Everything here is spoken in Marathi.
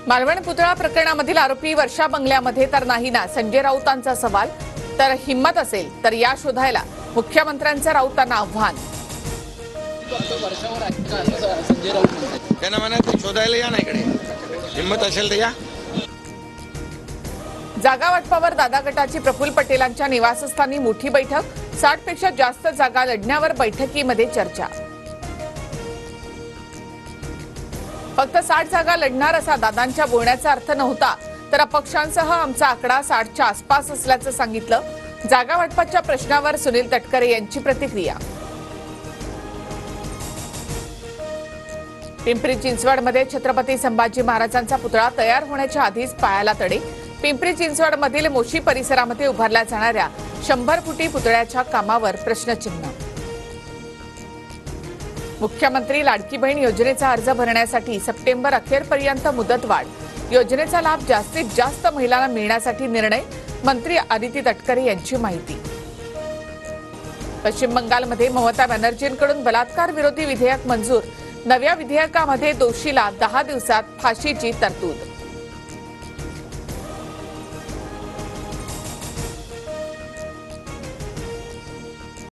मालवण पुतळा प्रकरणामधील आरोपी वर्षा बंगल्यामध्ये तर नाही ना, संजय राऊतांचा सवाल. तर हिम्मत असेल तर या शोधायला मुख्यमंत्र्यांचं राऊतांना आव्हान. त्यांना म्हणा शोधायला या ना, इकडे हिम्मत असेल तर या. जागा वाटपावर दादा गटाची प्रफुल्ल पटेलांच्या निवासस्थानी मोठी बैठक. 60 पेक्षा जास्त जागा लढण्यावर बैठकीमध्ये चर्चा. फक्त 60 जागा लढणार असा दादांच्या बोलण्याचा अर्थ नव्हता, तर अपक्षांसह आमचा आकडा 60च्या आसपास असल्याचं सांगितलं. जागा वाटपाच्या प्रश्नावर सुनील तटकरे यांची प्रतिक्रिया. पिंपरी चिंचवडमध्ये छत्रपती संभाजी महाराजांचा पुतळा तयार होण्याच्या आधीच पायाला तडे. पिंपरी चिंचवडमधील मोशी परिसरामध्ये उभारल्या जाणाऱ्या 100 फुटी पुतळ्याच्या कामावर प्रश्नचिन्ह. मुख्यमंत्री लाडकी बहीण योजनेचा अर्ज भरण्यासाठी सप्टेंबर अखेरपर्यंत मुदतवाढ. योजनेचा लाभ जास्तीत जास्त महिलांना मिळण्यासाठी निर्णय. मंत्री आदिती तटकरे यांची माहिती. पश्चिम बंगालमध्ये ममता बॅनर्जींकडून बलात्कार विरोधी विधेयक मंजूर. नव्या विधेयकामध्ये दोषीला 10 दिवसात फाशीची तरतूद.